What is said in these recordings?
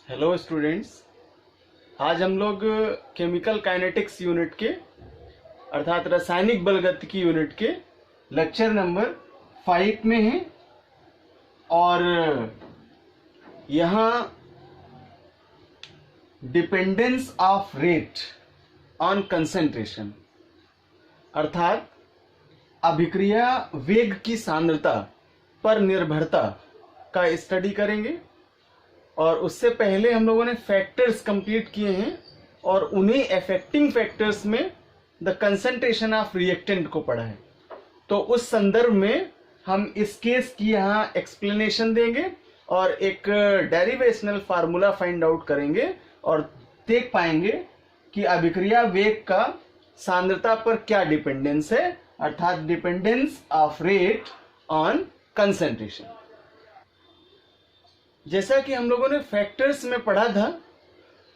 Hello students. आज हम लोग केमिकल काइनेटिक्स यूनिट के अर्थात रासायनिक बलगतिकी यूनिट के लेक्चर नंबर 5 में हैं और यहाँ dependence of rate on concentration अर्थात अभिक्रिया वेग की सांद्रता पर निर्भरता का स्टडी करेंगे। और उससे पहले हम लोगों ने फैक्टर्स कंप्लीट किए हैं और उन्हीं अफेक्टिंग फैक्टर्स में द कंसंट्रेशन ऑफ रिएक्टेंट को पढ़ा है। तो उस संदर्भ में हम इस केस की यहाँ एक्सप्लेनेशन देंगे और एक डेरिवेशनल फार्मूला फाइंड आउट करेंगे और देख पाएंगे कि अभिक्रिया वेग का सांद्रता पर क्या डिपेंडेंस है, अर्थात dependence of rate on concentration. जैसा कि हम लोगों ने फैक्टर्स में पढ़ा था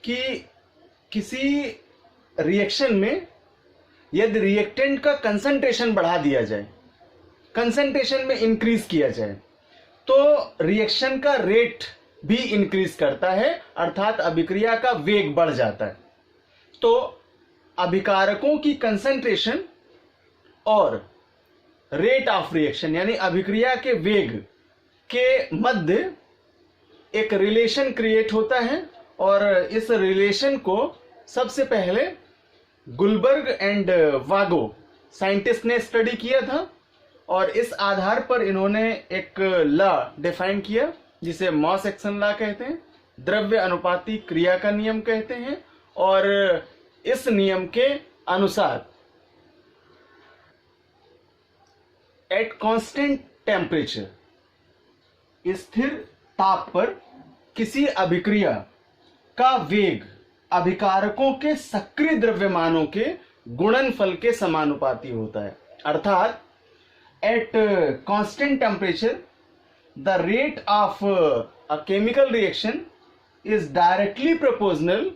कि किसी रिएक्शन में यदि रिएक्टेंट का कंसंट्रेशन बढ़ा दिया जाए, कंसंट्रेशन में इंक्रीज किया जाए, तो रिएक्शन का रेट भी इंक्रीज करता है, अर्थात अभिक्रिया का वेग बढ़ जाता है। तो अभिकारकों की कंसंट्रेशन और रेट ऑफ रिएक्शन यानी अभिक्रिया के वेग के मध्य एक रिलेशन क्रिएट होता है और इस रिलेशन को सबसे पहले गुलबर्ग एंड वागो साइंटिस्ट ने स्टडी किया था और इस आधार पर इन्होंने एक लॉ डिफाइन किया जिसे मॉस एक्शन लॉ कहते हैं, द्रव्य अनुपाती क्रिया का नियम कहते हैं। और इस नियम के अनुसार एट कांस्टेंट टेम्परेचर, स्थिर ताप पर किसी अभिक्रिया का वेग अभिकारकों के सक्रिय द्रव्यमानों के गुणनफल के समानुपाती होता है। अर्थात at constant temperature the rate of a chemical reaction is directly proportional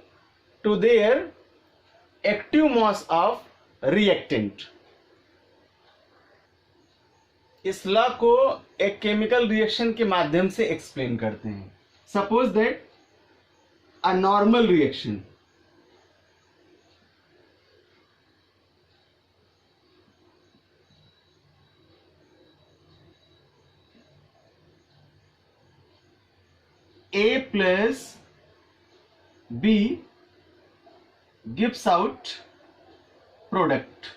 to their active mass of reactant. इस लॉ को एक केमिकल रिएक्शन के माध्यम से एक्सप्लेन करते हैं। Suppose that a normal reaction A plus B gives out product.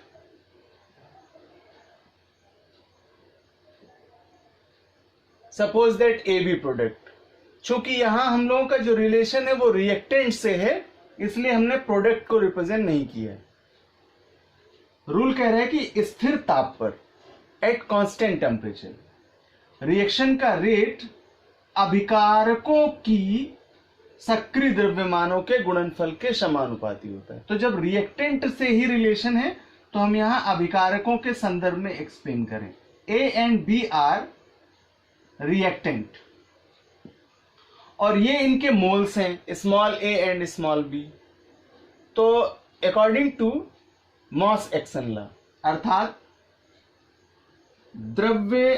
Suppose that A B product. चूंकि यहां हम लोगों का जो रिलेशन है वो रिएक्टेंट से है, इसलिए हमने प्रोडक्ट को रिप्रेजेंट नहीं किया। रूल कह रहा है कि स्थिर ताप पर एट कांस्टेंट टेम्परेचर रिएक्शन का रेट अभिकारकों की सक्रिय द्रव्यमानों के गुणनफल के समानुपाती होता है। तो जब रिएक्टेंट से ही रिलेशन है तो हम यहां अभिकारकों के संदर्भ में एक्सप्लेन करें। A and B are reactant और ये इनके मोल्स हैं, small A and small B. तो according to mass action law अर्थात द्रव्य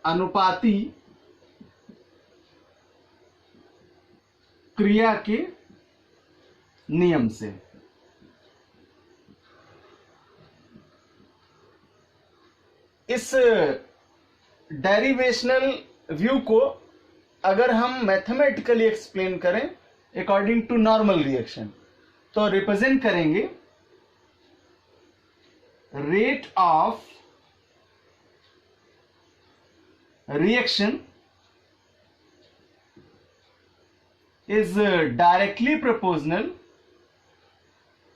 अनुपाती क्रिया के नियम से इस डेरिवेशनल व्यू को अगर हम मैथमेटिकली एक्सप्लेन करें अकॉर्डिंग टू नॉर्मल रिएक्शन तो रिप्रेजेंट करेंगे rate of reaction is directly proportional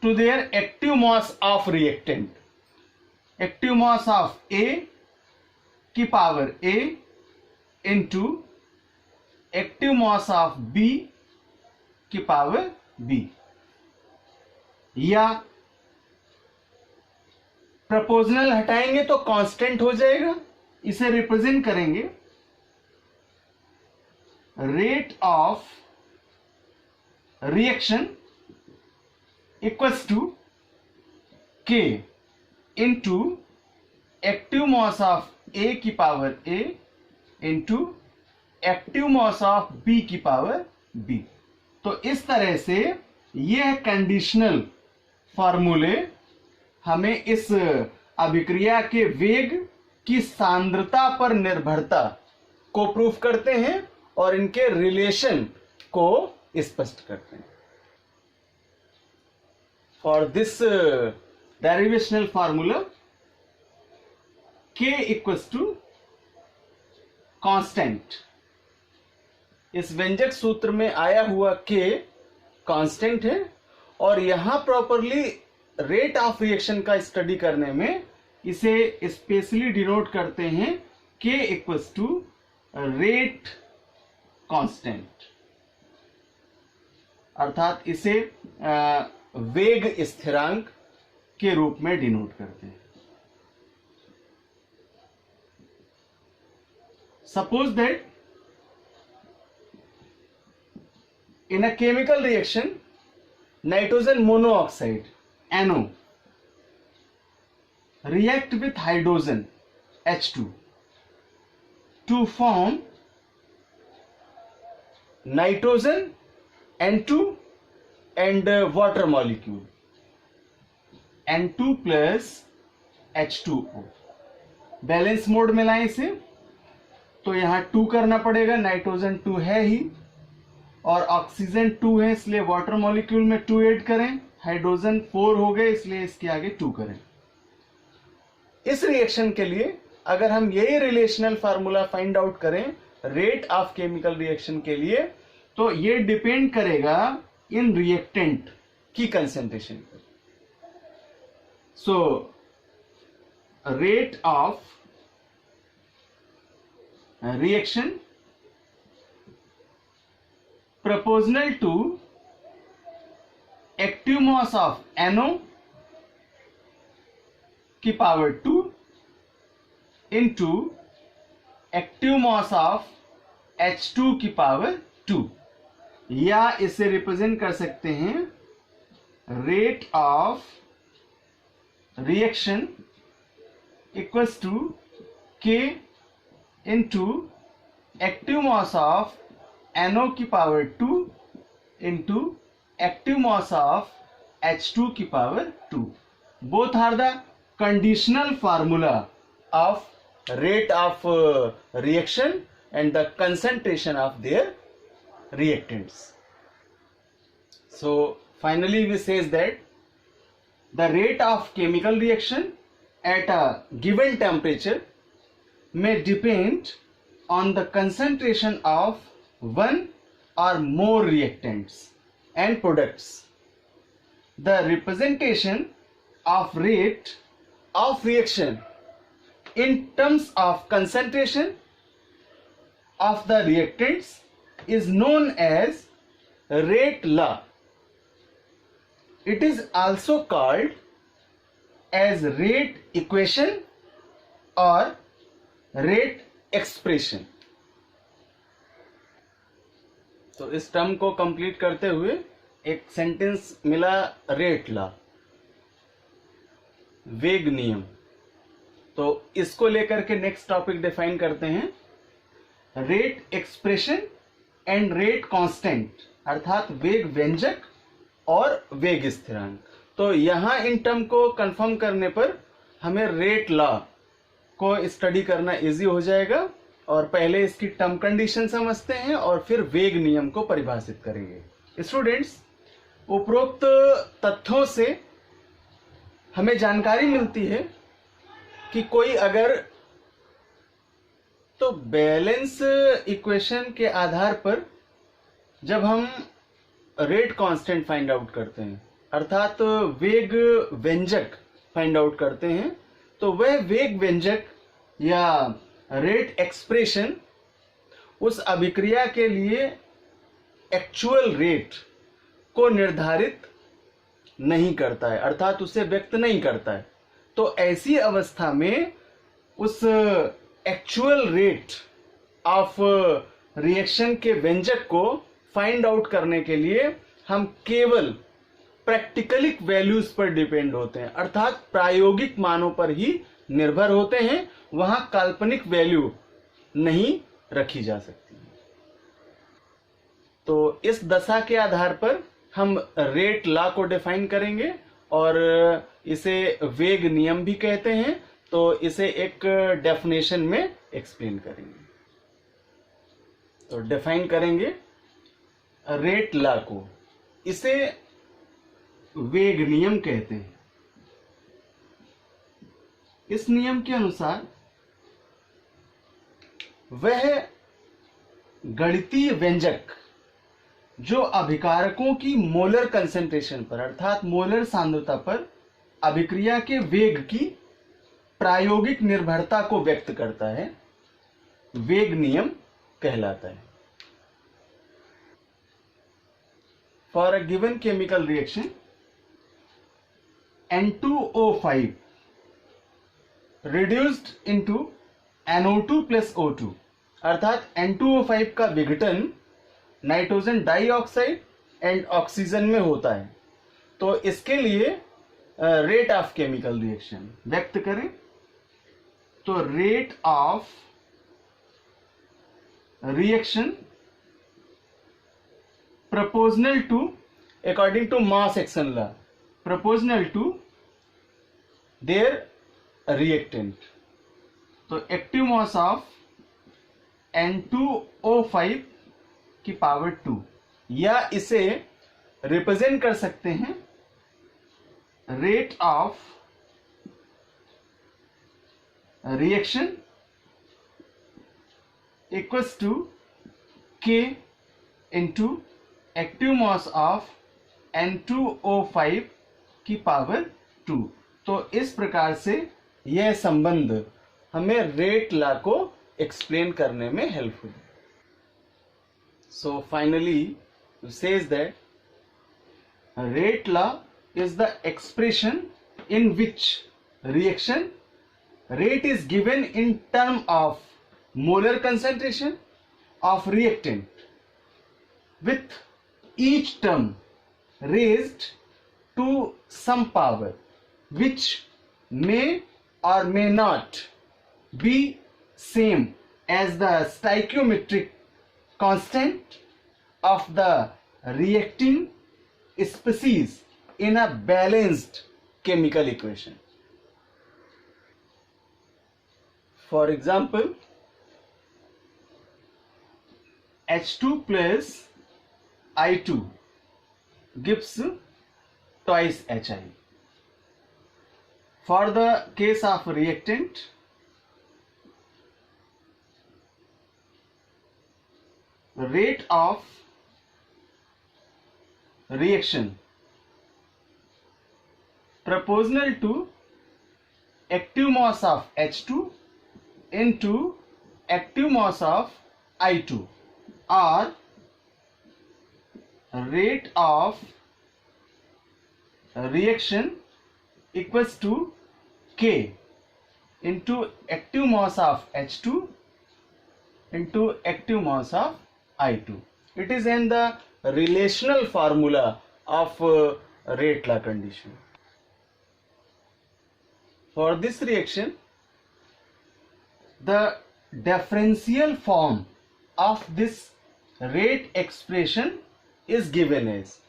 to their active mass of reactant. Active mass of A की power A into active mass of B की power B, या proportional हटाएंगे तो constant हो जाएगा। इसे रिप्रेजेंट करेंगे rate of reaction equals to K into active mass of A की power A into active mass of B की पावर बी। तो इस तरह से यह कंडीशनल फॉर्मूले हमें इस अभिक्रिया के वेग की सांद्रता पर निर्भरता को प्रूफ करते हैं और इनके रिलेशन को स्पष्ट करते हैं। For this derivational formula K equals to constant, इस व्यंजक सूत्र में आया हुआ K कांस्टेंट है और यहां प्रॉपरली रेट ऑफ रिएक्शन का स्टडी करने में इसे स्पेशली डिनोट करते हैं K equals to rate constant, अर्थात इसे वेग स्थिरांक के रूप में डिनोट करते हैं। Suppose that in a chemical reaction, nitrogen monoxide NO react with hydrogen H2 to form nitrogen N2 and water molecule N2 plus H2O। Balance mode में लाएं इसे तो यहां 2 करना पड़ेगा, नाइट्रोजन 2 है ही और ऑक्सीजन 2 है, इसलिए वाटर मॉलिक्यूल में 2 ऐड करें, हाइड्रोजन 4 हो गए इसलिए इसके आगे 2 करें। इस रिएक्शन के लिए अगर हम यही रिलेशनल फार्मूला फाइंड आउट करें रेट ऑफ केमिकल रिएक्शन के लिए, तो ये डिपेंड करेगा इन रिएक्टेंट की कंसेंट्रेशन पर। So rate of reaction proportional to active mass of NO की power 2 into active mass of H2 की पावर 2, या इसे रिप्रेजेंट कर सकते हैं rate of reaction equals to K into active mass of NO की power 2 into active mass of H2 की power 2। Both are the conditional formula of rate of reaction and the concentration of their reactants. So finally we says that the rate of chemical reaction at a given temperature may depend on the concentration of one or more reactants and products. The representation of rate of reaction in terms of concentration of the reactants is known as rate law. It is also called as rate equation or rate expression. तो इस term को complete करते हुए एक sentence मिला rate law, वेग नियम। तो इसको लेकर के नेक्स्ट टॉपिक डिफाइन करते हैं rate expression and rate constant, अर्थात वेग व्यंजक और वेग स्थिरांक। तो यहां इन टर्म को कंफर्म करने पर हमें रेट लॉ को स्टडी करना इजी हो जाएगा और पहले इसकी टर्म कंडीशन समझते हैं और फिर वेग नियम को परिभाषित करेंगे। स्टूडेंट्स, उपरोक्त तथ्यों से हमें जानकारी मिलती है कि कोई अगर तो बैलेंस इक्वेशन के आधार पर जब हम रेट कांस्टेंट फाइंड आउट करते हैं, अर्थात वेग व्यंजक फाइंड आउट करते हैं, तो वह वेग व्यंजक या रेट एक्सप्रेशन उस अभिक्रिया के लिए एक्चुअल रेट को निर्धारित नहीं करता है, अर्थात उसे व्यक्त नहीं करता है। तो ऐसी अवस्था में उस एक्चुअल रेट ऑफ रिएक्शन के व्यंजक को फाइंड आउट करने के लिए हम केवल प्रैक्टिकलिक वैल्यूज पर डिपेंड होते हैं, अर्थात प्रायोगिक मानों पर ही निर्भर होते हैं, वहां काल्पनिक वैल्यू नहीं रखी जा सकती। तो इस दशा के आधार पर हम रेट लॉ को डिफाइन करेंगे और इसे वेग नियम भी कहते हैं। तो इसे एक डेफिनेशन में एक्सप्लेन करेंगे। तो डिफाइन करेंगे रेट लॉ को, इसे वेग नियम कहते हैं। इस नियम के अनुसार वह गणितीय व्यंजक जो अभिकारकों की मोलर कंसंट्रेशन पर अर्थात मोलर सांद्रता पर अभिक्रिया के वेग की प्रायोगिक निर्भरता को व्यक्त करता है, वेग नियम कहलाता है। For a given chemical reaction N2O5 reduced into NO2 plus O2 अर्थात N2O5 का विघटन नाइट्रोजन डाइऑक्साइड एंड ऑक्सीजन में होता है। तो इसके लिए रेट ऑफ केमिकल रिएक्शन व्यक्त करें। तो rate of reaction proportional to according to mass action law proportional to their reactant। तो एक्टिव मास ऑफ N2O5 की पावर 2, या इसे रिप्रेजेंट कर सकते हैं rate of reaction equals to K into active mass of N2O5 की power 2। तो इस प्रकार से यह संबंध हमें रेट लॉ को एक्सप्लेन करने में हेल्पफुल है। So finally says that rate law is the expression in which reaction rate is given in term of molar concentration of reactant with each term raised to some power which may or may not be same as the stoichiometric constant of the reacting species in a balanced chemical equation. For example, H2 plus I2 gives twice HI. For the case of reactant, rate of reaction proportional to active mass of H2 into active mass of I2, or rate of reaction equals to K into active mass of H2 into active mass of I2. It is in the relational formula of rate law condition. For this reaction, the differential form of this rate expression is given as।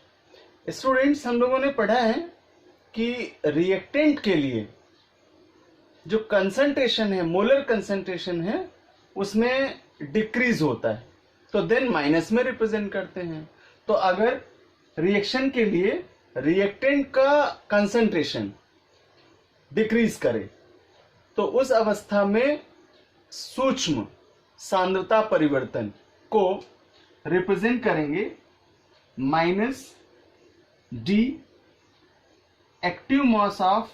Students, हम लोगों ने पढ़ा है कि reactant के लिए जो concentration है, मोलर कंसंट्रेशन है, उसमें डिक्रीज होता है, तो देन माइनस में रिप्रेजेंट करते हैं। तो अगर रिएक्शन के लिए रिएक्टेंट का कंसंट्रेशन डिक्रीज करे तो उस अवस्था में सूक्ष्म सांद्रता परिवर्तन को रिप्रेजेंट करेंगे minus d active mass of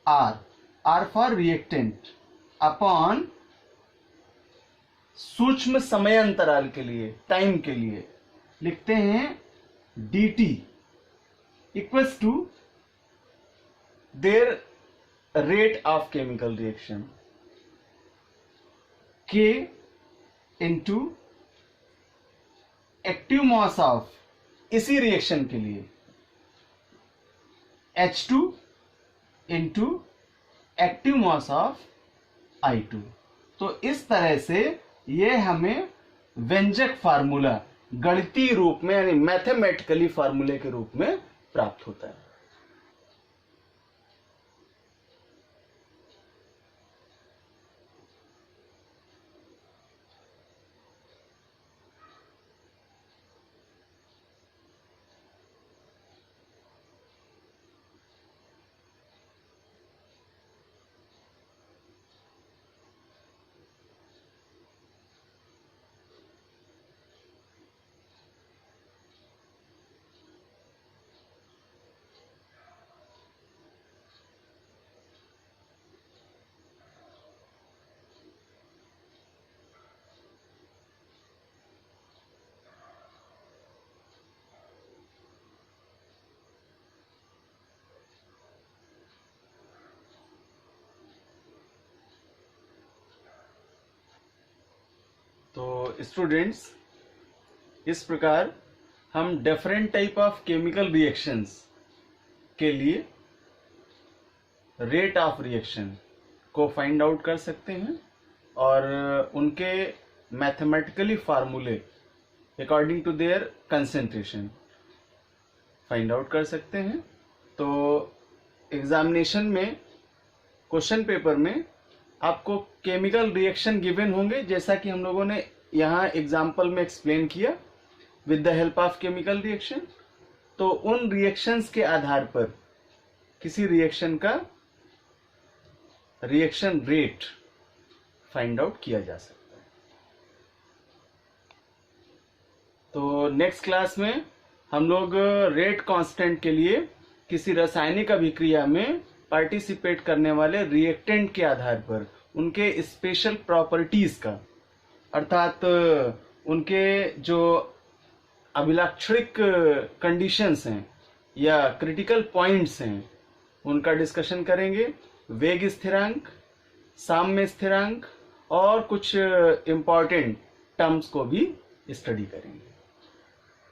R, R for reactant, upon सूक्ष्म समय अंतराल के लिए, टाइम के लिए लिखते हैं dt equals to their rate of chemical reaction K into active mass of इसी रिएक्शन के लिए H2 into active mass of I2। तो इस तरह से यह हमें व्यंजक फार्मूला गणितीय रूप में यानी मैथमेटिकली फार्मूले के रूप में प्राप्त होता है। तो स्टूडेंट्स, इस प्रकार हम different type of chemical reactions के लिए रेट ऑफ रिएक्शन को फाइंड आउट कर सकते हैं और उनके मैथमेटिकली फार्मूले according to their concentration find out कर सकते हैं। तो एग्जामिनेशन में क्वेश्चन पेपर में आपको केमिकल रिएक्शन गिवन होंगे, जैसा कि हम लोगों ने यहाँ एग्जाम्पल में एक्सप्लेन किया, with the help of chemical reaction. तो उन रिएक्शंस के आधार पर किसी रिएक्शन का रिएक्शन रेट फाइंड आउट किया जा सकता है। तो नेक्स्ट क्लास में हम लोग रेट कांस्टेंट के लिए किसी रासायनिक अभिक्रिया में पार्टिसिपेट करने वाले रिएक्टेंट के आधार पर उनके स्पेशल प्रॉपर्टीज का, अर्थात उनके जो अभिलाक्षणिक कंडीशंस हैं या क्रिटिकल पॉइंट्स हैं, उनका डिस्कशन करेंगे। वेग स्थिरांक, साम्य स्थिरांक और कुछ इम्पॉर्टेंट टर्म्स को भी स्टडी करेंगे।